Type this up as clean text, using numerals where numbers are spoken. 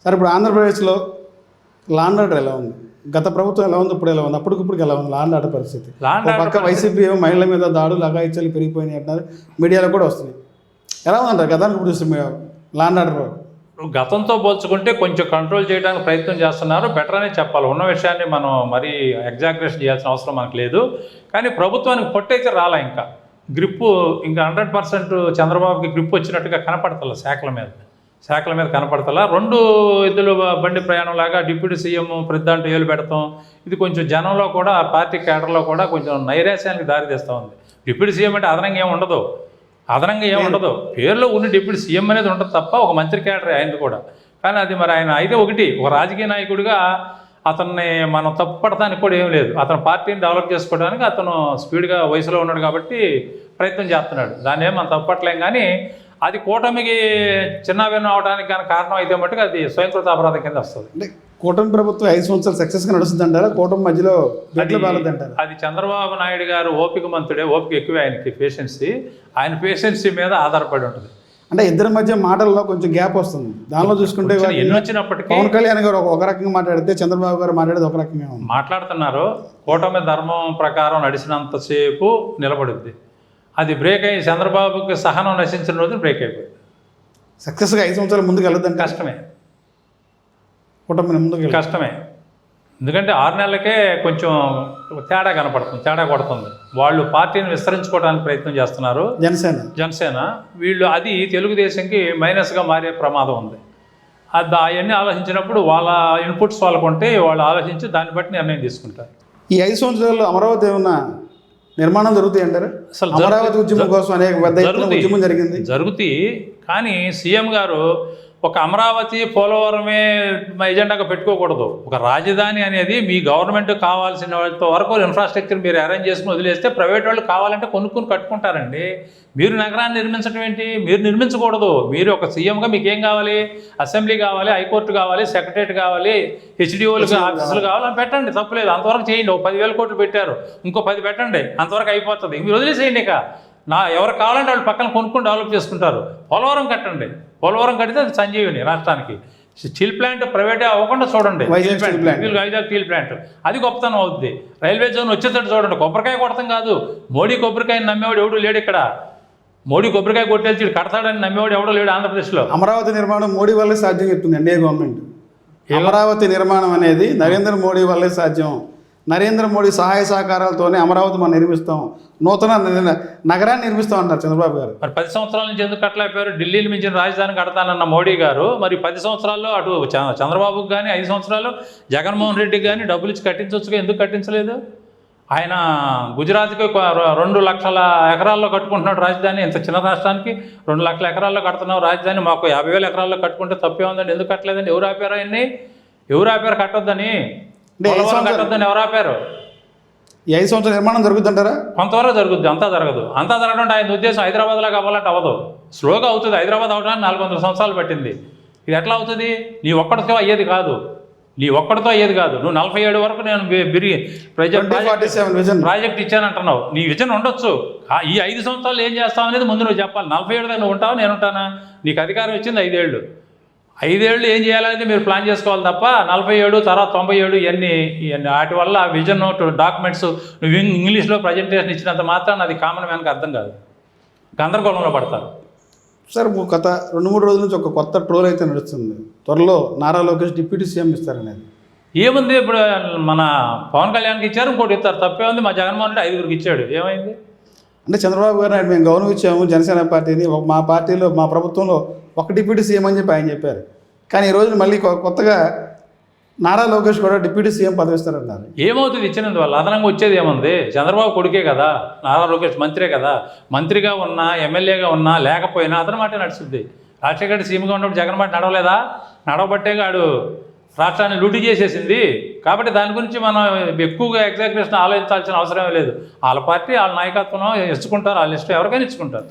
సరే ఇప్పుడు ఆంధ్రప్రదేశ్లో లా అండ్ ఆర్డర్ ఎలా ఉంది? గత ప్రభుత్వం ఎలా ఉంది, ఇప్పుడు ఎలా ఉంది, అప్పటికిప్పుడు ఎలా ఉంది లా అండ్ ఆర్డర్ పరిస్థితి? పక్క వైసీపీ ఏమో మహిళల మీద దాడులు అఘాయిత్యాలు పెరిగిపోయినాయి అంటున్నారు, మీడియాలో కూడా వస్తున్నాయి. ఎలా ఉందంటారు గతానికి ఇప్పుడు చూస్తే లా అండ్ ఆర్డర్? గతంతో పోల్చుకుంటే కొంచెం కంట్రోల్ చేయడానికి ప్రయత్నం చేస్తున్నారు, బెటర్ అనే చెప్పాలి. ఉన్న విషయాన్ని మనం మరీ ఎగ్జాగ్రేషన్ చేయాల్సిన అవసరం మనకు లేదు. కానీ ప్రభుత్వానికి పొట్టయితే రాలా, ఇంకా గ్రిప్పు ఇంకా 100% చంద్రబాబుకి గ్రిప్ వచ్చినట్టుగా కనపడతల శాఖల మీద కనపడతలా. 2 ఎద్దుల బండి ప్రయాణంలాగా డిప్యూటీ సీఎం ప్రతిదాంట్లో ఏలు పెడతాం, ఇది కొంచెం జనంలో కూడా పార్టీ కేడర్లో కూడా కొంచెం నైరాశ్యానికి దారితీస్తూ ఉంది. డిప్యూటీ సీఎం అంటే అదనంగా ఏముండదు, పేరులో ఉన్న డిప్యూటీ సీఎం అనేది ఉండదు తప్ప ఒక మంత్రి కేడరే ఆయనది కూడా. కానీ అది మరి ఆయన అయితే ఒక రాజకీయ నాయకుడిగా అతన్ని మనం తప్పుపడటానికి కూడా ఏం లేదు. అతను పార్టీని డెవలప్ చేసుకోవడానికి అతను స్పీడ్గా వయసులో ఉన్నాడు కాబట్టి ప్రయత్నం చేస్తున్నాడు, దాన్ని ఏం మనం తప్పుపట్టలేం. కానీ అది కూటమికి చిన్నభిన్నం అవడానికి కానీ కారణం అయితే మట్టుకు అది స్వయంకృత అపరాధం కింద వస్తుంది. అంటే కూటమి ప్రభుత్వం 5 సంవత్సరాలు సక్సెస్గా నడుస్తుంది అంటారా? కూటమి మధ్యలో అది చంద్రబాబు నాయుడు గారు ఓపిక మంతుడే, ఓపిక ఎక్కువ ఆయనకి, ఆయన పేషెన్సీ మీద ఆధారపడి ఉంటుంది. అంటే ఇద్దరి మధ్య మాటల్లో కొంచెం గ్యాప్ వస్తుంది. దానిలో చూసుకుంటే ఎన్ని వచ్చినప్పటికీ పవన్ కళ్యాణ్ గారు ఒక రకంగా మాట్లాడితే చంద్రబాబు గారు మాట్లాడేది ఒక రకంగా మాట్లాడుతున్నారు. కూటమి ధర్మం ప్రకారం నడిచినంతసేపు నిలబడుద్ది, అది బ్రేక్ అయ్యి చంద్రబాబుకి సహనం నశించిన రోజు బ్రేక్ అయిపోయింది. సక్సెస్గా 5 సంవత్సరాలు ముందుకు వెళ్ళొద్దని కష్టమే, కూటమి ముందుకు కష్టమే. ఎందుకంటే 6 నెలలకే కొంచెం తేడా కొడుతుంది. వాళ్ళు పార్టీని విస్తరించుకోవడానికి ప్రయత్నం చేస్తున్నారు జనసేన. వీళ్ళు అది తెలుగుదేశంకి మైనస్గా మారే ప్రమాదం ఉంది. అవన్నీ ఆలోచించినప్పుడు వాళ్ళ ఇన్పుట్స్ వాళ్ళకు ఉంటే వాళ్ళు ఆలోచించి దాన్ని బట్టి నిర్ణయం తీసుకుంటారు. ఈ 5 సంవత్సరాల్లో అమరావతి ఏమన్నా నిర్మాణం జరుగుతాయి అంటారు? అసలు అమరావతి ఉద్యమం కోసం అనేక పెద్ద ఉద్యమం జరుగుతాయి. కానీ సీఎం గారు ఒక అమరావతి పోలవరమే ఎజెండాగా పెట్టుకోకూడదు. ఒక రాజధాని అనేది మీ గవర్నమెంట్ కావాల్సిన వాళ్ళతో వరకు ఇన్ఫ్రాస్ట్రక్చర్ మీరు అరేంజ్ చేసుకుని వదిలేస్తే ప్రైవేట్ వాళ్ళు కావాలంటే కొనుక్కుని కట్టుకుంటారండి. మీరు నగరాన్ని నిర్మించడం ఏంటి? మీరు నిర్మించకూడదు. మీరు ఒక సీఎంగా మీకు ఏం కావాలి? అసెంబ్లీ కావాలి, హైకోర్టు కావాలి, సెక్రటరేట్ కావాలి, హెచ్డిఓలు ఆఫీసులు కావాలి, అని పెట్టండి, తప్పులేదు. అంతవరకు చేయండి. ఒక 10,000 కోట్లు పెట్టారు, ఇంకో 10 పెట్టండి, అంతవరకు అయిపోతుంది. మీరు వదిలేసేయండి. ఇక ఎవరు కావాలంటే వాళ్ళు పక్కన కొనుక్కొని డెవలప్ చేసుకుంటారు. పోలవరం కడితే అది సంజీవిని రాష్ట్రానికి. స్టీల్ ప్లాంట్ ప్రైవేటే అవ్వకుండా చూడండి, వైజాగ్ స్టీల్ ప్లాంట్, అది గొప్పతనం అవుతుంది. రైల్వే జోన్ వచ్చేటట్టు చూడండి. కొబ్బరికాయ కొడతాం కాదు, మోడీ కొబ్బరికాయని నమ్మేవాడు ఎవడు లేడు ఇక్కడ. మోడీ కొబ్బరికాయ కొట్టేసి కడతాడని నమ్మేవాడు ఎవడో లేడు ఆంధ్రప్రదేశ్లో. అమరావతి నిర్మాణం మోడీ వల్లే సాధ్యం చెప్తుంది ఎన్డీఏ గవర్నమెంట్. అమరావతి నిర్మాణం అనేది నరేంద్ర మోడీ వల్లే సాధ్యం. నరేంద్ర మోడీ సహాయ సహకారాలతోనే అమరావతి మనం నిర్మిస్తాం, నూతన నగరాన్ని నిర్మిస్తాం అంటారు చంద్రబాబు గారు. మరి 10 సంవత్సరాల నుంచి ఎందుకు కట్టలేకపోయారు? ఢిల్లీని మించిన రాజధాని కడతానన్న మోడీ గారు మరి 10 సంవత్సరాల్లో అటు చంద్రబాబుకి కానీ 5 సంవత్సరాలు జగన్మోహన్ రెడ్డికి కానీ డబ్బులు ఇచ్చి కట్టించవచ్చుగా, ఎందుకు కట్టించలేదు? ఆయన గుజరాత్కి 2 లక్షల ఎకరాల్లో కట్టుకుంటున్నాడు రాజధాని. ఇంత చిన్న రాష్ట్రానికి 2 లక్షల ఎకరాల్లో కడుతున్నావు రాజధాని. మాకు 50,000 ఎకరాల్లో కట్టుకుంటే తప్పే ఉందండి, ఎందుకు కట్టలేదండి? ఎవరు ఆపారు ఆయన్ని? కట్టొద్దని? కట్టొద్దని ఎవరు ఆపారు? ఈ 5 సంవత్సరాల నిర్మాణం జరుగుతుంటారా? కొంతవరకు జరుగుద్ది, అంతా జరగదు. అంతా జరగడం ఆయన ఉద్దేశం హైదరాబాద్లాగా అవ్వాలంటే అవ్వదు, స్లోగా అవుతుంది. హైదరాబాద్ అవడానికి 400 సంవత్సరాలు పట్టింది. ఇది ఎట్లా అవుతుంది? నీ ఒక్కడితో అయ్యేది కాదు. నువ్వు 47 వరకు నేను ప్రాజెక్ట్ ఇచ్చానంటున్నావు. నీ విజన్ ఉండొచ్చు, ఈ 5 సంవత్సరాలు ఏం చేస్తావు అనేది ముందు నువ్వు చెప్పాలి. 47 దాకా నువ్వు ఉంటావు, నేను ఉంటానా? నీకు అధికారం ఇచ్చింది 5 ఏళ్ళు. 5 ఏళ్ళు ఏం చేయాలనేది మీరు ప్లాన్ చేసుకోవాలి తప్ప 47 తర్వాత 97 ఇవన్నీ వాటి వల్ల విజన్ డాక్యుమెంట్స్ నువ్వు ఇంగ్లీష్లో ప్రజెంటేషన్ ఇచ్చినంత మాత్రాన్ని అది కామన్ మ్యాన్కి అర్థం కాదు, గందరగోళంలో పడతారు. సార్ గత 2-3 రోజుల నుంచి ఒక కొత్త ట్రోల్ అయితే నడుస్తుంది, త్వరలో నారా లోకేష్ డిప్యూటీ సీఎం ఇస్తారనేది. ఏముంది? ఇప్పుడు మన పవన్ కళ్యాణ్కి ఇచ్చారు, ఇంకోటి ఇస్తారు, తప్పే ఉంది. మా జగన్మోహన్ రెడ్డి 5గురికి ఇచ్చాడు, ఏమైంది? అంటే చంద్రబాబు గారు మేము గౌరవించాము జనసేన పార్టీని, మా పార్టీలో మా ప్రభుత్వంలో ఒక డిప్యూటీ సీఎం అని చెప్పి ఆయన చెప్పారు. కానీ ఈ రోజు మళ్ళీ కొత్తగా నారా లోకేష్ కూడా డిప్యూటీ సీఎం పదవి ఇస్తారన్నారు. ఏమవుతుంది ఇచ్చినందువల్ల? అదనంగా వచ్చేది ఏముంది? చంద్రబాబు కొడుకే కదా నారా లోకేష్, మంత్రే కదా. మంత్రిగా ఉన్నా, ఎమ్మెల్యేగా ఉన్నా, లేకపోయినా అతని మాట నడుస్తుంది. రాజశేఖర్ సీఎంగా ఉన్నప్పుడు జగన్ మాట నడవలేదా? నడవబట్టే ఆడు రాష్ట్రాన్ని లూటీ చేసేసింది. కాబట్టి దాని గురించి మనం ఎక్కువగా ఎగ్జాగ్రేషన్ ఆలోచించాల్సిన అవసరమే లేదు. వాళ్ళ పార్టీ వాళ్ళ నాయకత్వం ఇచ్చుకుంటారు, వాళ్ళ ఇష్టం, ఎవరికైనా ఇచ్చుకుంటారు.